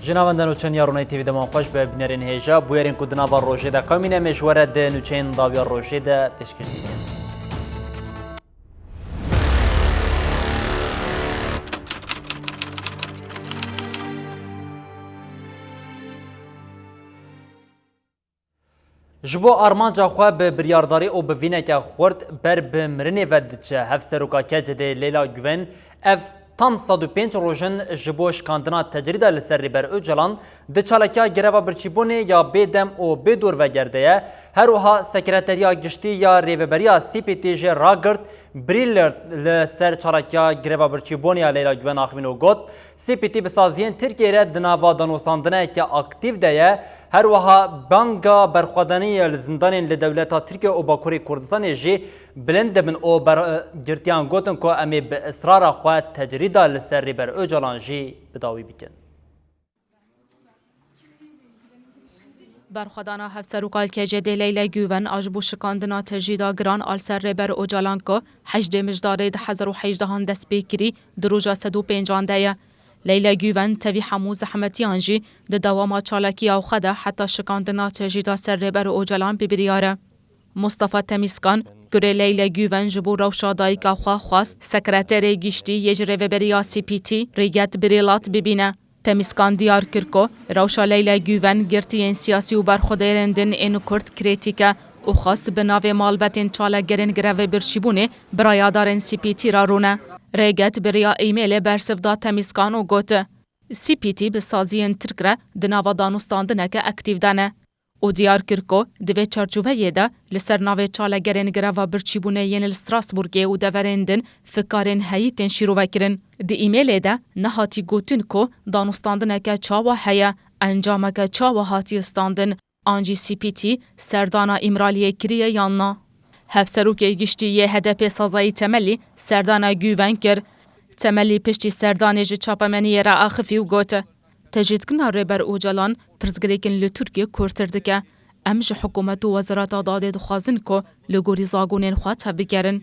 جنابندان و چند یارونای تیوی دمان خوش به بنرین هیجا بویرین کدنا با روشه ده قومینه مشوره ده نوچین داویا روشه ده پیشکش دیدن. جبو آرمانجا خواه به بریارداری او به وینه که خورد بر بمرنه ودچه هف سروکا کج ده لیلا گوین اف tam 105 روژن جبو شکاندنا تجریده لسر بر اوجلان ده چالکیا گروا برچیبونه یا بیدم او بیدور و گرده هر وها سکرتریا گشتی یا ریوبریا سی پی تی جی راگرد بریلر لسر چالکیا گروا برچیبونه یا لیلا گوین آخوینو گوت سی پی تی بسازین ترکیه را دناوا دانوساندنه که اکتیو ده هر وها بانگا برخوادنی لزندان لدولتا ترکیه و باکوری کردستان جی بلند من او بر گرتیان گوتن که امی به اصرار خواه تجریده لسر بر اوجلان جی بداوی بیکن. برخوادانا هفسروکال که جده لیلا گوون آجبو شکاندنا تجریده گران آل سر بر اوجلان که 8 مجداره 2018 دست بیکری دروجا 105 ده لیلا گوون تبی حمو زحمتی آنجی ده دوام چالاکی او خدا حتی شکاندنا تجریده سر بر اوجلان ببریاره. مصطفی تمیسکان گره لیلا گوون جبو روشادایی که خواه خواست سکرتر گشتی یجره و بریا سی پی تی ریگت بریلات ببینه. تمیسکان دیار کرکو روشا لیلا گوون گرتین سیاسی و برخودیرندن اینو کرد کریتیکه و خواست به ناو مالبتین چاله گرن گروه برچیبونه برایادارن سی پی تی را رونه. ریگت بریا ایمیل برسفدا تمیسکان و گوته. سی پی تی به سازین ترکره دناوا دانوستاندنه که اکتیو دانه. او دیار کرکو دوی چارچوبه یده لسر ناو چاله گرن گروه برچیبونه ین لستراسبورگه و دورندن فکارن هیتن شیرو وکرن. دی ایمیل ده نهاتی گوتن کو دانوستاندنه که چاوا هیا انجامه که چاوا هاتی استاندن آنجی سی پی تی سردانا امرالیه کریه یاننا. هفسروکه گشتی یه هدف سازایی تملی سردانا گوون کر تملی پشتی سردانیج چاپمنی را آخفی و گوته. تجدید کنا ریبر اوجلان پرزگریکن لترکیه کورتردکه امج حکومت و وزارت داده دخوازن که لگوری زاگونین خواه بگرن.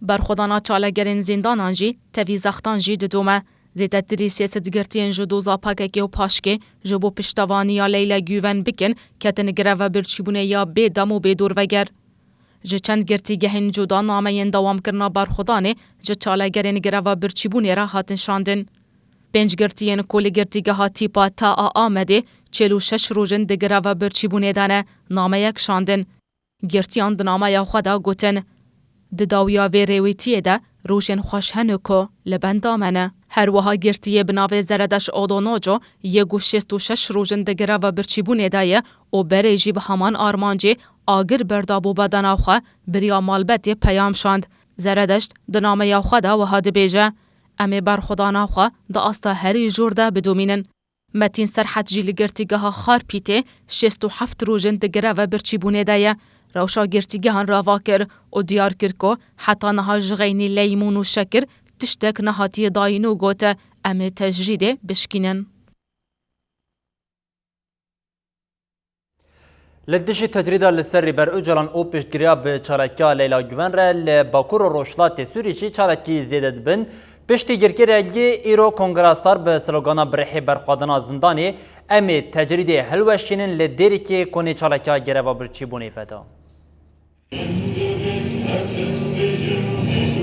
برخودانا چالگرین زندان آنجی توی زختان جی دومه زیده تری سیاست گرتین جدوزا پاککی و پاشکه جبو پشتوانی یا لیلا گوون بکن کتن گروه برچیبونه یا بیدم و بیدور وگر. جه چند گرتی گهین جدا نامه ین دوام کرنا برخودانه جه چالگرین گروه برچیبونه را هاتن شاندن. 5 گرتین کل گرتی گه تیپا تا آمده 46 روژن ده گروه برچیبونه دانه نامه یک شاندن. گرتیان ده نامه یا خدا گوتن. ده داویا وی رویتیه ده روشن خوش هنو که لبند آمنه. هر وها گرتیه بناوه زردش آدوناجو 66 روژن ده گروه برچیبونه دایه و بریجی به همان آرمانجی آگر بردابو بدن آخوا بریا مالبتی پیام شاند. زردشت ده نامه یا خدا و هاده بیجه. امی برخودان آخوا ده آستا هری جور ده بدومینن. متین سرحت جیل گرتیگه ها خار پیته 67 روژن ده گروه برچیبونه دایه. روشا گرتیگه هن را واکر و دیار کرکو حتی نها جغینی لیمون و شکر تشتک نهاتی داینو گوته امی تجریده بشکینن. لدشی تجریده لسری بر اوجلان او پیشگیری به چالکیا لیلا گوون را لباکور و روشلات سوریشی چالکی زیده دبن پشتی گرگی ایرو کنگراستار به سلوگانا برحی برخوادنا زندانی امی تجریده هلوشینن لدیری که کنی چالکیا گروا برچیبونی فتا.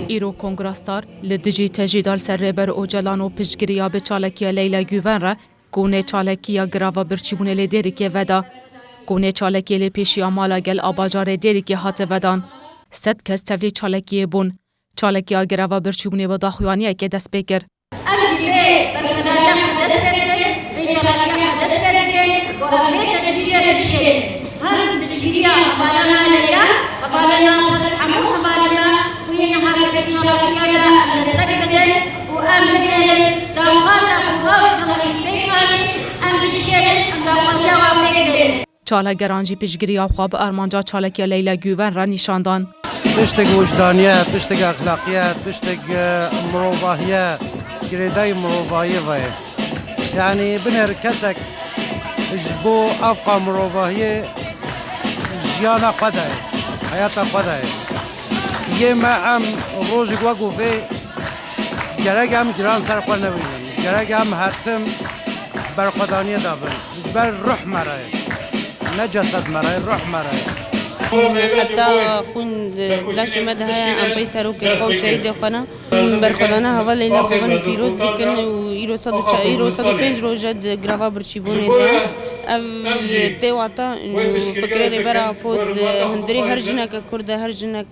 ایرو کنگراستار لدجی تجریدال سر بر اوجلان و پیشگیری به چالکیا لیلا گوون را کنی چالکیا گروا برچیبونی لدیری که ودا. گونه چالکی لپیشی آمالا گل آباجار دیری که هات ودان. 100 کس تولی چالکی بون. چالکی آگره و برچیبونی و داخویانیه که دست بکر. امجیله برخداری حدث بکرین، ری چالکی حدث بکرین و همه تجریه رشکرین. هم بشگیری حبالنا لیا، حبالنا حمو حبالنا و این حاکت چالکی را دستک بدن و ام بدن داخوازا خواه چالکی بکرین، ام بشکرین، ام داخوازا و بکرین. چالگرانجی پیشگیری آبخواب ارمانجا چالکی لیلا گوون را نشاندان. تشتگ وجدانیت، تشتگ اخلاقیت، تشتگ مروفاهیت، گریدای مروفاهیه وای. یعنی بنر کسک جبو افقا مروفاهیه جیانا قده، حیاتا قده. یه ما ام روزی گوگو فی گرگ هم گران سر قل نبینن. گرگ هم هرتم برخدانی دابن بر روح مرای نه جسد مرای روح مرای حتى خون لاش مدها ام بيسرو كقو شهيد خنا برخدانا هوا ليلا خون فيروز لكن ويرو صدو بنج روجد غرافا برشيبوني ده اف تي واتا فكري برا بود هندري هر جنا كرد هر جنا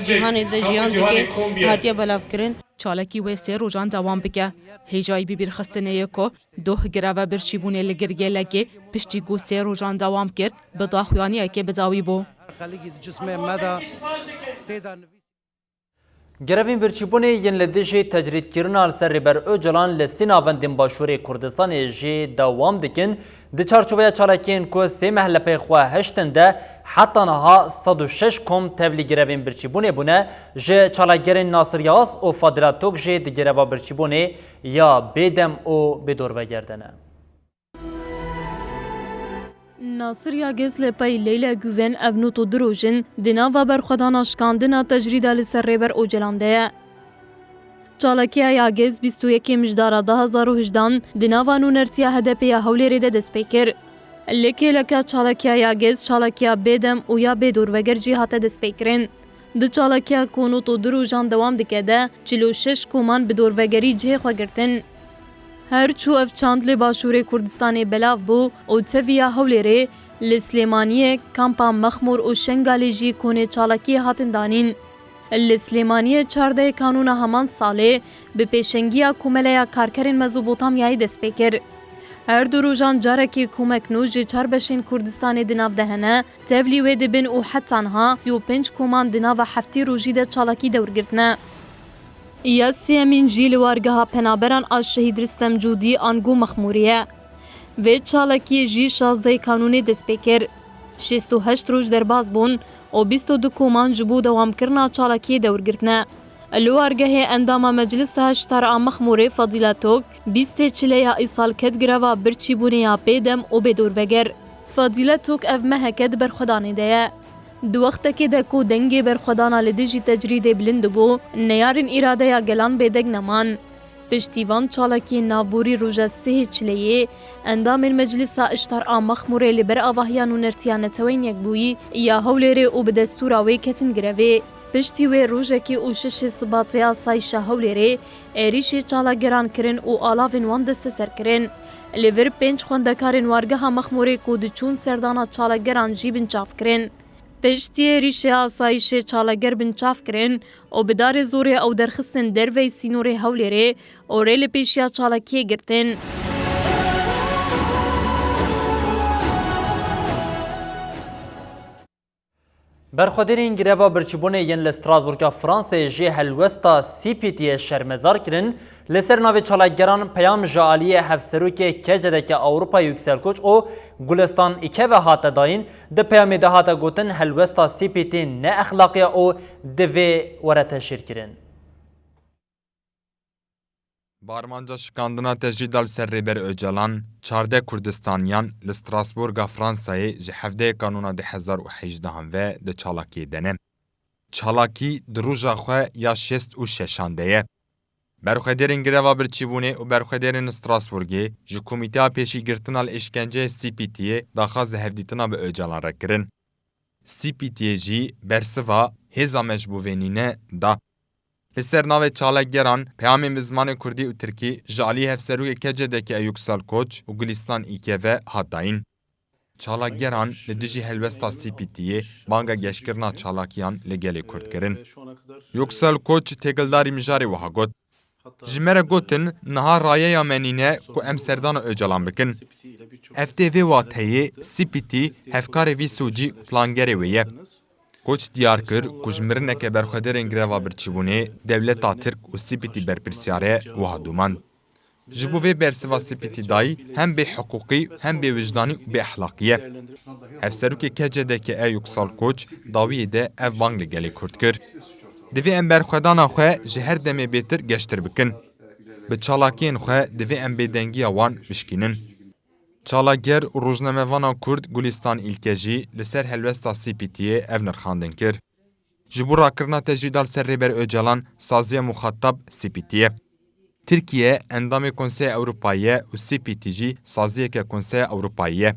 جهان ده جهان دكي هاتيا بلاف كرن چالکی و سه روزان دوام بکه. هیجای بی برخستنه کو دوه گرافه برچیبونه لگرگه لگه پشتی گو سه روزان دوام کرد به داخوانی که بزاوی بو. خلیگی جسم مدا تیدا گروین برچیبونه ین لدیجی تجرید کرنال سر بر اوجلان لسیناوندین باشوری کردستان جی دوام دکن د چارچوبه چالاکین کو سه محلپه خو هشتنده حتی نها 106 کم تبلی گروین برچیبونه بونه جه چالاگرین ناصر یاس و فادلاتوک جه د گروا برچیبونه یا بیدم او بدور وگردنه. ناصر یاگز لپای لیلا گوین ابنوتو دروژن دناوا برخدان اشکاندنا تجریده لسر ریبر اوجلانده. چالاکیا یاگز 21 مجدارا 2018 دناوا نونرتیا هدپیا هولی ریده دست پیکر. لکه لکه چالاکیا یاگز چالاکیا بیدم و یا بیدور وگر جیهات دست پیکرین. د چالاکیا کونوتو دروژان دوام دکده 46 کومان بدور وگری جه خوگرتن. هر چو اف چاند لی باشور کردستان بلاو بو او تفیا هولیره لسلیمانیه کامپا مخمور و شنگالی جی کونه چالاکی هاتن دانین. لسلیمانیه 14 کانون همان ساله به پیشنگیا کوملیا کارکرین مزوبوتامیای دست پیکر. هر دو روزان جارکی کومک نوجی چار بشین کردستان دناو دهنه تفلی و دبن او حتانها 35 کومان دناو هفتی روژی ده چالاکی دورگرتنه. یا سیمین جیل وارگاه پنابران از شهید رستم جودی آنگو مخموریه. و چالاکی جی 16 کانونی دست پیکر. 68 روز در باز بون و 22 کومان جبو دوام کرنا چالاکی دورگرتنه. الوارگاه اندام مجلس هشتار مخموری فضیلتوک 20 چلیه ایسال کد گروا برچی بونیا پیدم و بدور بگر. فضیلتوک اف مهکد برخدانی ده. دو وقت که دکو دنگی برخدانا لدیجی تجرید بلند بو نیارن اراده یا گلان بیدگ نمان. پشتیوان چالاکی نابوری روژه سه چلیه اندام مجلس اشتار مخموری لبر آواهیان و نرتیان توین یک بویی یا هولیره او به دستوراوی کتن گروه. پشتی و روژه که او شش سباطیا سایشه هولیره ایریشی چالاگران کرن او آلاوین وان دست سر کرن. لیور 5 خوندکارن وارگاه مخموری کود چون سردانا چالاگران جیبن چاف کرن. پشتی ریشه آسایش چالاگر بن چاف کرن و بدار زوره او درخستن دروی سینور هولیره و ریل پیشیا چالاکی گرتن. برخودرین گروا برچیبونه ین لستراسبورگ فرانسه جه هلوستا CPT شرمزار کرن لسر ناوی چالاگران پیام جالی هفسروک کجدک اوروپا یکسل کوچ او گلستان ایکه و هات داین ده پیام ده هات گوتن هلوستا CPT نه اخلاقی او دوی ورته شیر کرن. بارمانجا شکاندنا تجریدال سر ریبر اوجلان 14 کردستانیان لستراسبورگا فرانسای جه هفده کانونا 2018 و ده چالاکی دنه. چالاکی دروژا خواه یا 6 و 6 برخدرین گروا برچیبونه و برخدرین استراسبورگی جو کمیته پیشی گرتنال اشکنجه CPT داخواز هفدیتنا به اوجلان را کرن. CPT جی برسوا هزا مجبوونینه دا. لسر ناو چالاگران پیام مزمان کردی و ترکی جالی هفسروی کجدک ایوکسال کوچ و گلیستان ایکه و هاتاین. چالاگران لدیجی هلوستا CPT بانگا گشکرنا چالاکیان لگلی کرد کرن. یوکسال کوچ تگلداری مجاری وها گوت. جمره گوتن نها رایه یا منینه کو ام سردان اوجلان بکن. FTV واتهی CPT هفکار وی سوجی پلانگری ویه. کوچ دیار کر کجمرنه که برخدرین گروا برچیبونه دولتا ترک و CPT برپرسیاره وها دومند. جبوه برسوا CPT دای هم به حقوقی هم به وجدانی و به اخلاقیه. هفسروک کجده که ایوکسال کوچ داویه ده اف بانگ لگلی کرد کر. دوی ام برخدانا خواه جهر دمه بیتر گشتر بکن. به چالاکین خواه دوی ام بیدنگی وان بشکینن. چالاگر و روزنامه‌وانا کرد گلیستان ایلکجی لسر هلوستا CPT اف نرخاندن کر. جبورا کرنا تجریدال سر ریبر اوجلان سازی مخاطب CPT. Türkiye endamê Konseya Ewropayê û CPT jî saziyeke Konseya Ewropayê.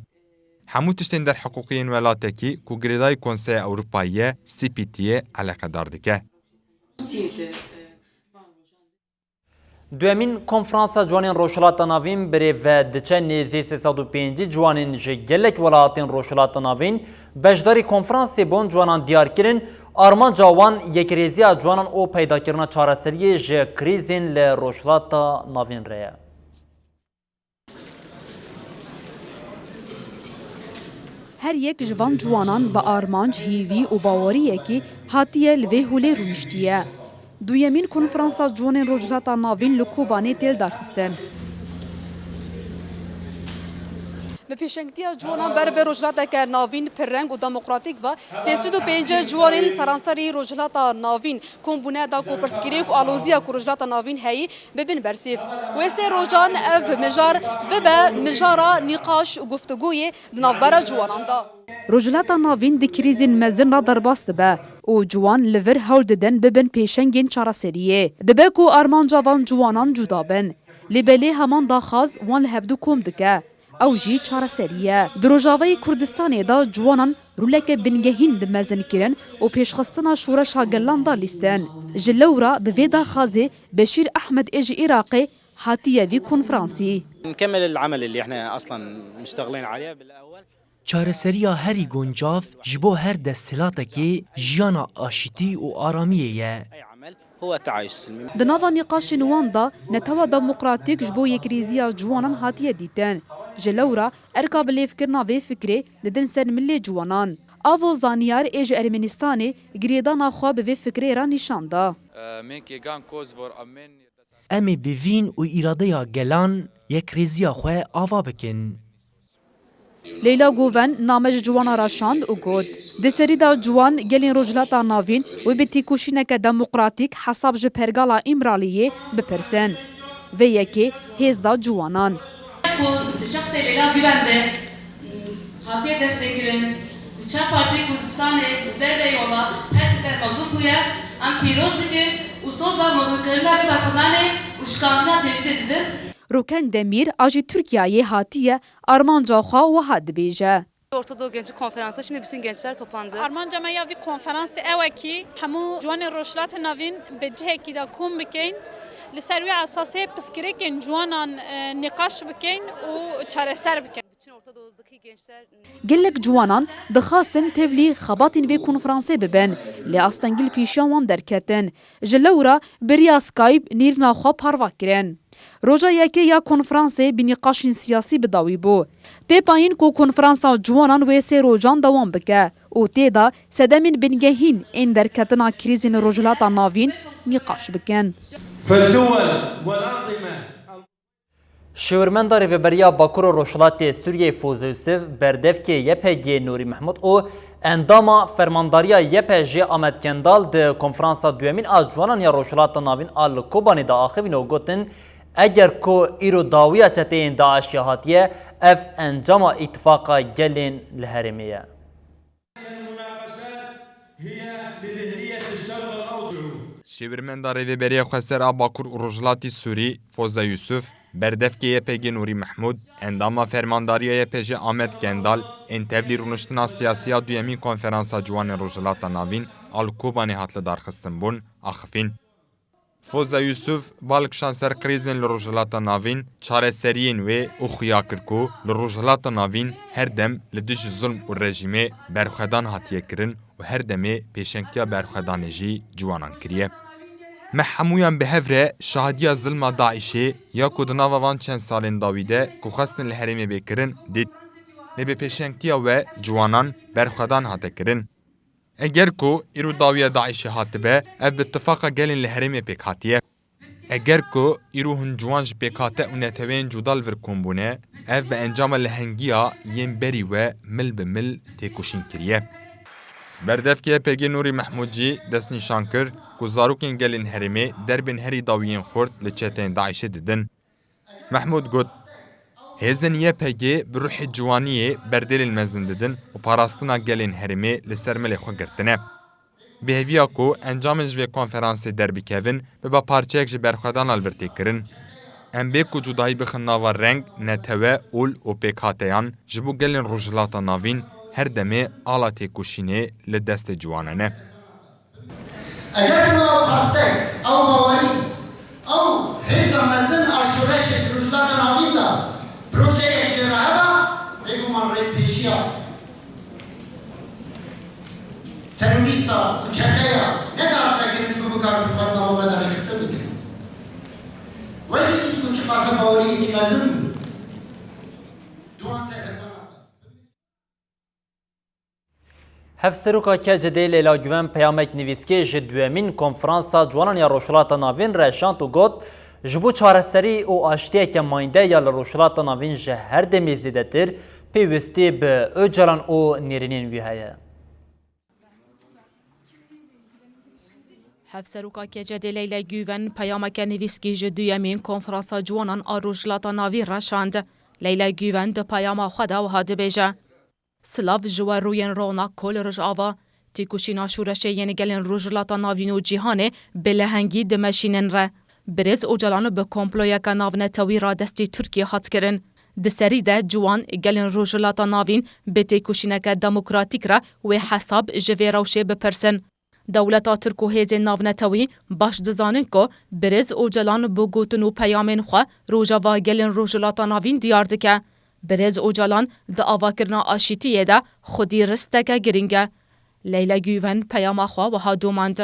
Hemû tiştên derheqûqiyên welatekî ku girêdayî Konseya Ewropayê CPT'ye eleqedar dike. Duemîn konferansa ciwanên Rojhilata Navîn birêve diçe nêzî 305 ciwanên ji gelek welatên Rojhilata Navîn beşdarî konferansê bon ciwanan diyarkirin armanca wan yekrêziya ciwanan û peydakirina çareseriyê ji krîzên li Rojhilata Navîn re ye. Her yek ji van ciwanan bi armanc, hîvî û baweriyekî hatiye li vê holê rûniştiye. Duyemîn konferansa ciwanên Rojhilata Navîn li Kobanê têl darxistin. Bi pêşengtiya ciwanan ber vê rojhilateke navîn pirreng û demokratîk ve 305 ciwanên seranserî Rojhilata Navîn kombûne da kopirsgirêk û aloziya ku Rojhilata Navîn heyî bibin bersêv. Wê sê rojan ev mijar bibe mijara nîqaş û guftugûyê di navbera ciwanan da. Rojhilata Navîn di krîzên mezin ra derbas dibe û ciwan li vir hewl didin bibin pêşengên çareseriyê. Dibe ku armanca van ciwanan cuda bin. Lêbelê heman daxwaz wan li hevdû kom dike. Ew jî çareseriye. Di Rojavayê Kurdistanê da ciwanan rûleke bingehîn di mezin kirin û pêşxistina şoreşa gelan da lîstin. Ji lewra bi vê daxwazê Beşîr Ehmed ê ji Iraqê hatiye vî konferansî. نكمل العمل اللي احنا اصلا مشتغلين عليه بالاول. Çareseriya herî guncav ji bo her desthilatekê jiyana aşîtî û aramiyê ye. اي عمل هو تعايش سلمي. Di nava nîqaşên wan da netewa demokratîk ji bo yekrêziya ciwanan hatiye dîtin. Ji lewra erka bilêvkirina vê fikrê didin ser millê ciwanan. Avo zaniyar ê ji Ermenistanê girêdana xwe bi vê fikrê ra nîşan da. Em ê bi vîn û îradeya gelan yekrêziya xwe ava bikin. Leyla Goven name ji ciwana ra şand û got. Di serî da ciwan gelên Rojhilata Navîn wê bi tîkoşîneke demokratîk hesab ji pergala İmraliyê bipirsin. Vê yekê hêz da ciwanan. Di şexsê Leyla Güven de hatiye destpêkirin li çar parçeyê Kurdistanê û derve yola her diker mezin bûye em pîroz dikin û soza mezinkirina vê berxwedanê û şikandina tecrüze didin. Roken Demir a jî Tirkiyeyê hatiye armanca xwe wiha dibêje. Ortadoğu Gençlik Konferansı'nda şimdi bütün gençler toplandı. Armanca me ya vî konferansê ew ki hemû ciwanên Rojhilata Navîn bi cihekî da kom bikin li ser wê esasê piskirêkên ciwanan nîqaş bikin û çareser bikin. Bütün Ortadoğu'daki gençler Gelek ciwanan dixwastin tevlî xebatên vê konferansê bibin. Lê astengîl pêşiyan wan derketin. Ji lewra beriya Skype nîrina xwe parva kirin. Roja yekê ya konferansê bi nîqaşên siyasî bidawî bû. Tê payîn ku konferansa ciwanan wê sê rojan dewam bike û tê da sedemên bingehîn ên derketina krîzên Rojhilata Navîn nîqaş bikin. Şêwirmenda Rêveberiya Bakurê Rojhilatê Sûriyê Foze Yusuf berdevkê YPG Nûrî Mehmud û endama fermandariya YPG Ahmet Kendal di konferansa duyemîn a ciwanan ya Rojhilata Navîn a li Kobanê da axivîn û gotin eger ku îro dawiya çeteyên Daişê hatiye ev encama îtifaqa gelên li herêmê ye. Şêwirmenda Rêveberiya Xweser a Bakur û Rojhilatê Sûrî Foze Yusuf berdevkê YPG Nûrî Mehmud endama fermandariya YPG Ahmet Kendal ên tevlî rûniştina siyasiya duyemîn konferansa ciwanên Rojhilata Navîn a li Kobanê hat li darxistin bûn axivîn. Foze Yusuf balkişan ser krîzên li Rojhilata Navîn çareseriyên wê û xuya kir ku li Rojhilata Navîn her dem li dijî zulm û rejîmê berxwedan hatiye kirin û her demê pêşengtiya berxwedanê jî ciwanan kiriye. Me hemûyan bi hev re şahadiya zilma Daişê ya ku di nava van çend salên dawî de ku xwestin li herêmê bêkirin dît. Lê bi pêşengtiya we ciwanan berxwedan hate kirin. Eger ku îro dawiya Daişê hatibe ev bi ittifaqa gelên li herêmê pêk hatiye. Eger ku îro hûn ciwan ji pêkhate û netewên cuda li vir kombûne ev bi encama lihengiya yên berî we mil bi mil têkoşîn kiriye. Berdevkê YPG Nûrî Mehmud jî destnîşan kir ku zarokên gelên herêmê derbên herî dawiyên xurt li çeteyên Daişê didin. Mehmud got, hêzên YPG bi ruhê ciwaniyê berdêlên mezin didin û parastina gelên herêmê li ser milê xwe girtine. بهویا کو انجام جوی کنفرانسی دربی کevin به پارچهک ji berxwedan albertê kirin. Em bê ku cudayî bixin nava reng, netewe, ûl û pêkhateyan ji bo gelên rojhilata navîn her demê ala têkoşînê li destê ciwanan e. Eger ma xastek, ew bawerî, ew hêza mezin a şûreşê rojhilata navîn da projeyek ji re heba, bêguman rêpêşiya terorîsta û çeteya ne daratekirin ku bikar bixwe nava me de rêxiste bike. Wajid ku çıkasa bawerî mezin duan sekretana. Hevseruka KCD Leyla Güven peyamek nivîskê ji duyemîn konferansa ciwanan ya Rojhilata Navîn re şand û got ji bo çareserî û aştiyeke mayînde ya li Rojhilata Navîn ji her demê zêdetir pêwîstî bi Öcalan û nêrînên wî heye. Hevseruka KCD Leyla Güven peyameke nivîskî ji duyemîn konferansa ciwanan a Rojhilata Navîn re şand. Leyla Güven di peyama xwe de wiha dibêje. Silav ji we rûyên rona kol Rojava, têkoşîna şûreşê yeni gelên Rojhilata Navîn û cîhanê bi lehengî dimeşînin re. Birêz Öcalan bi komployeka navnetewî radestî Tirkiye hat kirin. Di serî de ciwan gelên Rojhilata Navîn bi têkoşîneke demokratîk re wê hesab ji vê rewşê bipirsin. Dewleta Tirk û hêzên navnetewî baş dizanin ku Birêz Öcalan bi gotin û peyamên xwe rojava gelên Rojhilata Navîn diyar dike. Birêz Öcalan di avakirina aşîtiyê de xwedî risteke giring e. Leyla Güven peyama xwe wiha domand.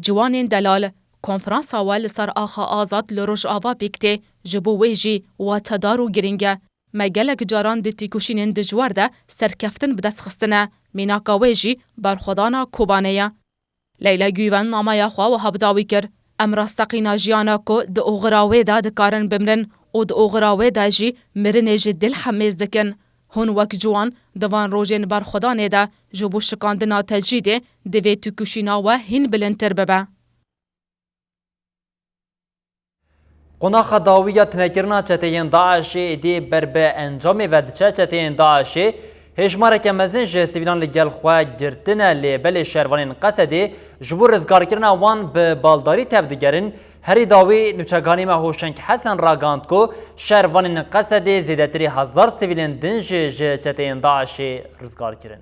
Ciwanên delal, konferansa we li ser axa azad li Rojava pêktê ji bo wê jî watedar û giring e. Me gelek caran di têkoşînên dijwar de serkeftin bi destxistin e, mînaka wê jî berxwedana Kobanê ye. Leyla Güven namaya xwe wiha bidawî kir. Em rastexîna jiyana ku di oxira wê de dikarin bimirin û di oxira wê de jî mirinê ji dil hemêz dikin. Hûn wek ciwan di van rojên berxwedanê de ji bo şikandina tecrîdê divê tûkuşîna we hîn bilindtir bibe. Qonaxa dawiya tinekirina çeteyên Daişê êdî ber bi encamê ve diçe çeteyên Daişê hêjmareke mezin ji sivîlan li gel xwe girtine lê belê şervanên Qesedê ji bo rizgarkirina wan bi baldarî tev digerin. Herî dawî nûçeganî me Hoşeng Hesen ragand ku şervanên Qesedê zêdetirî hezar sivîlên din ji çeteyên Daişê rizgar kirin.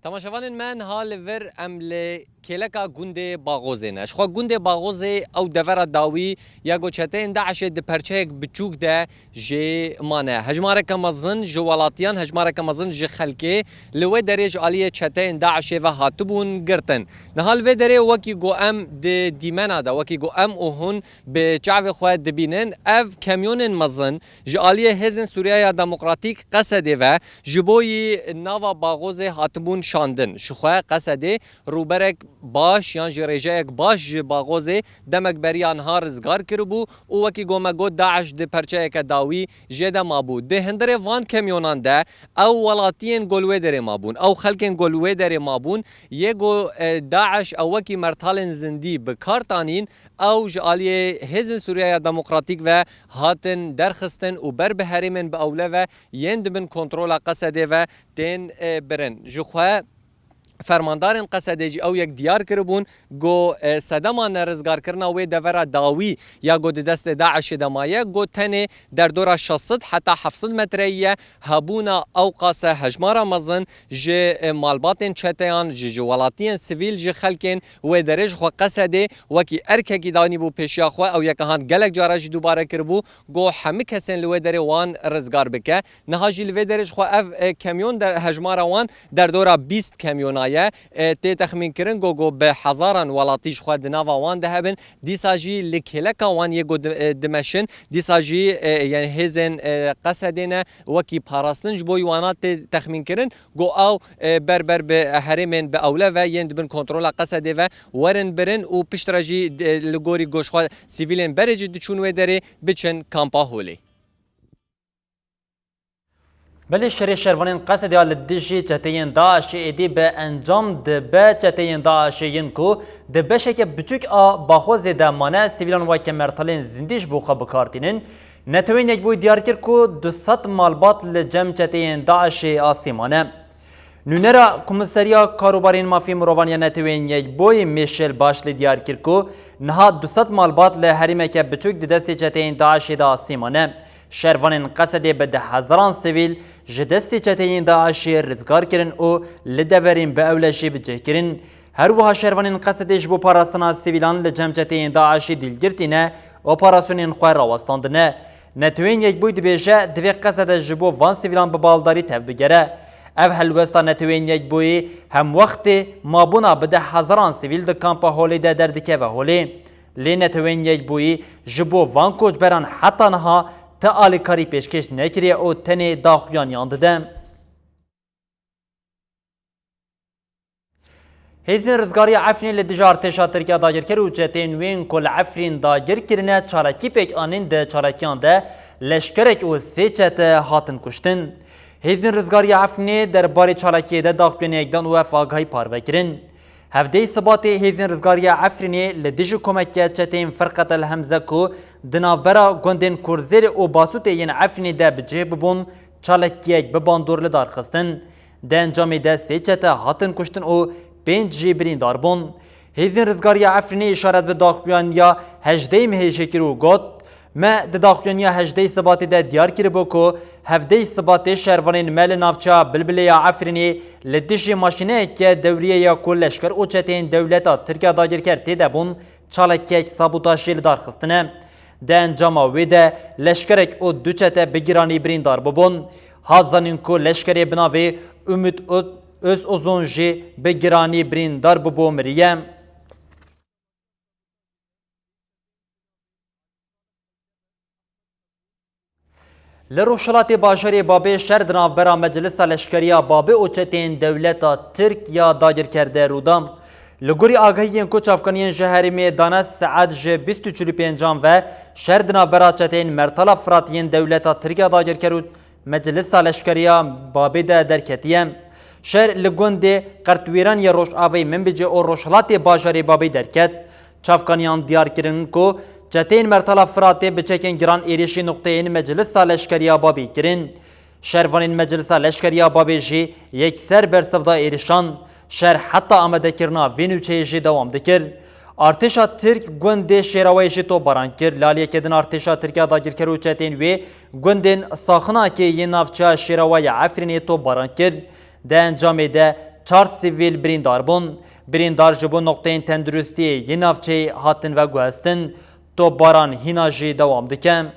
Temaşevanên me niha li vir em li kêleka gundê Baxozê ne. Ji xwe gundê Baxozê ew devera dawî ya çeteyên Daişê di perçeyek biçûk de jê mane. Hejmareke mezin ji welatiyan, hejmareke mezin ji xelkê li wê derê ji aliyê çeteyên Daişê ve hatibûn girtin. Niha li vê derê wekî got em di dîmena de, wekî got em û hûn bi çavê xwe dibînin, ev kamyonên mezin ji aliyê Hêzên Sûriyaya Demokratîk Qesedê ve ji boyî nava Baxozê hatibûn şandin. Ji xwe Qesedê rûberek baş yan ji rêjeyek baş ji Baxozê demek beriya niha rizgar kiribû û wekî gome got Daeş di perçeyeke dawî jê de mabû. Di hindirê van kamyonan de ew welatiyên golwê derê mabûn, ew xelkên golwê derê mabûn, yê got Daeş ew wekî mertalên zindî bi kar tanîn, ew ji aliyê Hêzên Sûriyaya Demokratîk ve hatin derxistin û ber bi herêmên bi ewle ve yên dibin kontrola Qesedê ve tên birin. Ji xwe فرماندارên Qesedê jî ew yek diyar kiribûn got sedema nerizgarkirina wê devera dawî ya got di destê Daişê de maye, got tenê derdora 600 heta 700 metreyî ye hebûna ew qase hejmara mezin ji malbatên çeteyan ji welatiyên sivîl ji xelkên wê derê ji xwe Qesedê wekî erkekî danîbû pêşiya xwe ew yekahan gelek cara jî dubare kiribû got hemû kesên li wê derê wan rizgar bike. Niha jî li vê derê ji xwe ev kamyon hejmara wan derdora 20 kamyona tê texmîn kirin got bi hezaran welatî ji xwe di nava wan de hebin, dîsa jî li kêleka wan yê got dimeşin, dîsa jî yani hêzên Qesedê ne wekî parastin ji bo wana tê texmîn kirin got ew berber bi herêmên bi ewle ve yên dibin kontrola Qesedê ve werin birin û piştre jî li gorî got ji xwe sivîlên berê jî diçûn wê derê biçin kampa holê. Belê şerê şervanên Qesedê li dijî çeteyên Daişê êdî bi encam dibe çeteyên Daişê yên ku di beşeke biçûk a Baxozê de mane sivîlan weke mertalên zindî ji bo xwe bikartînin. Netewên Yekbûyî diyar kir ku 200 malbat li cem çeteyên Daişê asî mane. نونرا کمیسریا کاروبارین مافی مروانیا نتوین یک بوی میشل باش دیار کرکو نها 200 مالبات له حریمه که بچوک د دست چتین داعش دا سیمانه شهروان قصد به 10,000 سیویل جدست چتین داعش رزگار کرن او لدورین به اولشی بجه کرن هر وها شهروان قصدش بو پاراستنا سیویلان لجم چتین داعش دیلگرتینه اپراسیونین خواه راوستاندنه نتوین یک بوی دبیجه دوی قصد جبو وان سیویلان به بالداری تف بگره اف هلوستا نتوین یک بوی هم وقت مابونا به 10,000 سیویل د کامپا هولی ده دردکه و هولی لی نتوین یک بوی جبو وان کوچ بران حتی نها تا آلیکاری پیشکش نکریه او تنی داخویان یاندده. هیزن رزگاری عفنی لدیجا ارتشا ترکیه داگر کرد و جتین وین کل عفرین داگر کرنه چارکی پیک آنین ده چارکیان ده لشکرک و سی چت هاتن کشتن. هیزن رزگاری عفنی در باری چارکی ده داخویان یکدان و افاقهای پارو کرن. هفته سبات هیزن رزگاری عفرینی لدیجو کمکیه چتین فرقت الهمزه کو دنابرا گندن کرزیر و باسوت این عفرینی ده بجه ببون چالکیه بباندور لدار خستن. ده انجامی ده سی چت هاتن کشتن و 5 جیبرین داربون. هیزن رزگاری عفرینی اشارت به داخویان یا 18 مهیشه کرو گوت ما د داخویان یا 18 سبات ده دیار کری بو کو هفته سبات شهروانین مل نافچا بلبلی یا عفرینی لدیجی ماشینه که دوریه یا کل لشکر او چتین دولتا ترکیه داگر کرد تیده بون چالکیک سابوتاشی لدار خستنه. ده انجام ویده لشکرک او دو چته بگیرانی برین دار ببون. هازانین کو لشکری بناوی امید öz uzun jî bi giranî birîndar bibû miriye. Li Rojhilatê Bajarê Babê şer di navbera Meclisa Leşkeriya Babê û çetên dewleta Tirk ya dagirkerde rûdan. Li gorî agahiyên ku çavkaniyên ji herêmê dane saet ji 24 ve şer di navbera çetên Mertala Firatiyên dewleta Tirkiya dagirker û Meclisa Leşkeriya Babê de derketiye. شهر لگونده قرطویران یا روش آوی من بجه او روشلات باجاری بابی درکت چافکانیان دیار کرن کو جتین مرتلا فراته بچکن گران ایریشی نقطه این مجلس لشکریا بابی کرن شهروانین مجلس لشکریا بابی جی یک سر برسفدا ایریشان شهر حتی آمده کرنا وینوچه جی دوام دکر ارتشا ترک گونده شیراوی جی تو باران کر لالیه کدن ارتشا ترکیا داگیر کرو چتین وی گوندن ساخنا که یه نافچا شیراوی عفرینی تو باران کر ده انجامی ده 4 سیویل بریندار بون. بریندار جبو نقطه تندرستی یه نافچه هاتن و گوهستن تو باران هیناجی دوام دکم.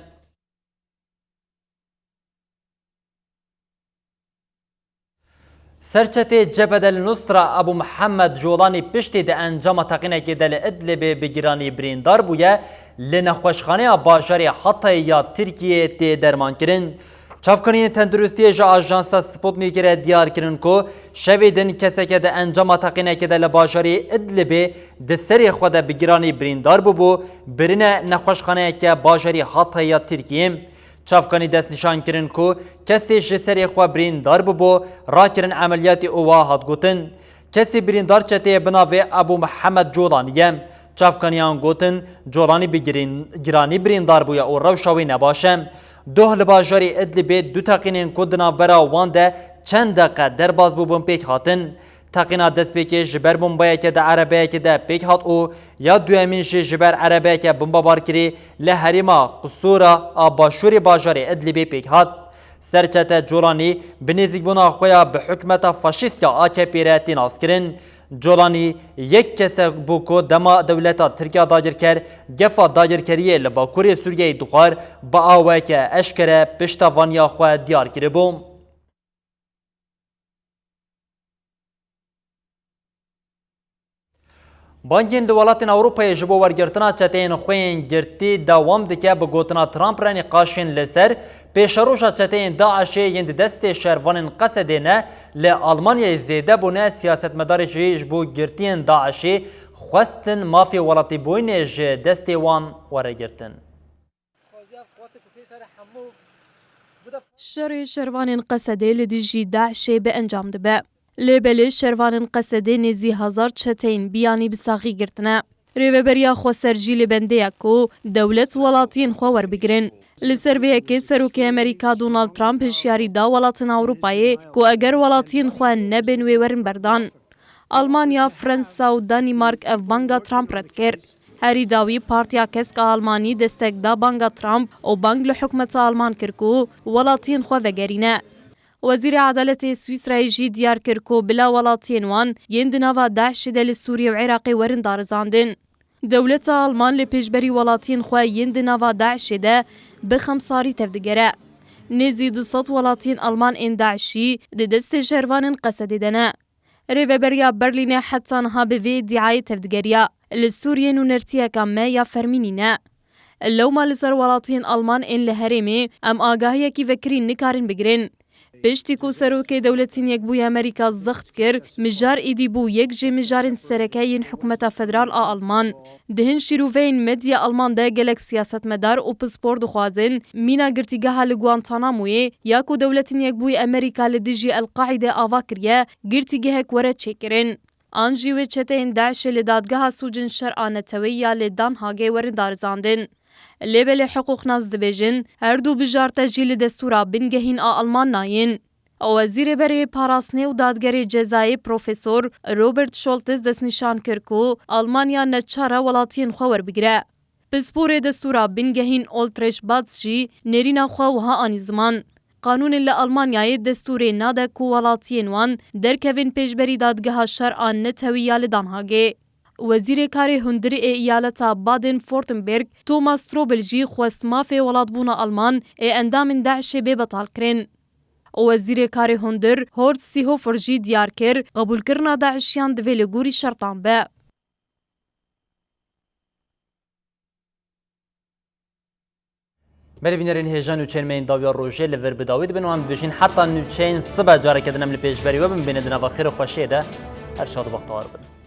سرچته جبهه النصره ابو محمد جولانی پشتی ده انجام تقینه که دل ادلب بگیرانی بریندار بویه لنخوشخانه باجاری حتی یا ترکیه تی درمان کرن. چافکنین تندرستی جا آژانسا سپوتنیک را دیار کرن کو شویدن کسی که ده انجام تقینه که ده لباجاری ادلبه ده سری خود بگیرانی بریندار بو برینه نخوشخانه که باجاری حتی یا ترکیه چافکنی دست نشان کرن کو کسی جسری خود بریندار بو را کرن عملیات اوها هات گوتن کسی بریندار چته بناوه ابو محمد جولانیه چافکنیان گوتن جولانی بگیرانی بریندار بویا او روشاوی نباشه دوه لباجاری ادلبه دو تقینین کدنا برا وانده چند دقیقه در باز بوبون پیک هاتن تقینا دست پیکی جبر بمبایی که ده عربه که ده پیک هات او یا دو امینش جبر عربه که بمبا بار کری لحریما قصورا آباشوری باجاری ادلبه پیک هات سرچت جولانی بنیزیک بنا خویا به حکمت فاشیست یا AKP رهتی ناس کرن جولانی یک کس بوکو دما دولتا ترکیه داگر کر گفا داگر کریه لباکوری سوریه دخار با آوه که اشکره پشتوانیا خواه دیار کری بوم. بانکین دولتین اوروپای جبو ورگرتنا چتین خوین گرتی دوام دکه بگوتنا ترامپ رانی قاشین لسر پیشروشا چتین داعشی یند دست شهروانین قصدینه لآلمانیا زیده بونه سیاست مدار جبو گرتین داعشی خواستن مافی ولاتی بوین جه دستی وان ورگرتن. شر شهروانین قصده لدیجی داعشی به انجام دبه. لیبل شروان قصده نزی 1000 چتین بیانی بساقی گرتنه. ریوبریا خو سرجی لبنده کو دولت ولاتین خو ور بگرن. li ser vê yekê Serokê Amerîka Donald Trump hişyarî da welatên Ewropayê ku eger welatiyên xwe nebên wê werin berdan. Almanya, Fransa û Danîmark ev banga Trump red kir. Herî dawî Partiya Kesk a Almanî destek da banga Trump û bang li hikûmeta Alman kir ku welatiyên xwe vegerîne. Wezîrê Edaletê Swîsrayê jî diyar kir ku bila welatiyên wan yên di nava Daişê de li Sûriye û Iraqê werin darizandin. Dewleta Alman li pêşberî welatiyên xwe yên di nava Daişê de bi xemsarî tevdigere. Nêzî 200 welatiyên Alman ên Daişî di destê şervanên Qesedê de ne. Rêveberiya Berlînê heta niha bi vê îddiayê tevdigeriya li Sûriyê nûnertiyeka me ya fermînî ne. Lewma li ser welatiyên Alman ên li herêmê em agahiyekî vekirî nikarin bigirin. Piştî ku Serokê Dewletên Yekbûyî Amerîka zext kir, mijar êdî bû yek ji mijarên serekeyên hikûmeta federal a Alman. Di hin şîroveyên medya Alman de gelek siyasetmedar û pispor dixwazin mîna girtîgeha li Guantanamoyê ya ku Dewletên Yekbûyî Amerîka li dijî El-Qaîdê ava kiriye, girtîgehek were çêkirin. An jî wê çeteyên Daişê li dadgeha sûcên şer'a netewî ya li Dan Hagê werin darizandin. Lêbelê hiqûqnaz dibêjin her du bijarte jî li destûra bingehîn a Alman nayên. Wezîrê berê parastinê û dadgerê cezayê Profesor Robert Scholz destnîşan kir ku Almanya neçare welatiyên xwe werbigire. Pisporê destûra bingehîn Oltreş Bats jî nêrîna xwe wiha anî ziman. Qanûnên li Almanyayê destûrê nade ku welatiyên wan derkevin pêşberî dadgeha şer'a netewî ya li Dan Hagê. Wezîrê Karê Hundirê ê îyaleta Baden-Württemberg Thomas Strobel jî xwest mafê welatbûna Alman ê endamên Daişê bêbetal kirin. Wezîrê Karê Hundir Horst Seehofer jî diyar kir qebûlkirina Daişiyan divê li gorî şertan be. Berîbînerên hêjan û çêrmeyên dawiya rojê li vir bi dawî dibin wan bibêjin heta nûçeyên sibe carekê din em li pêşberî we bin bêne di nava xêr û xweşiyê de her şad û bextewar bin.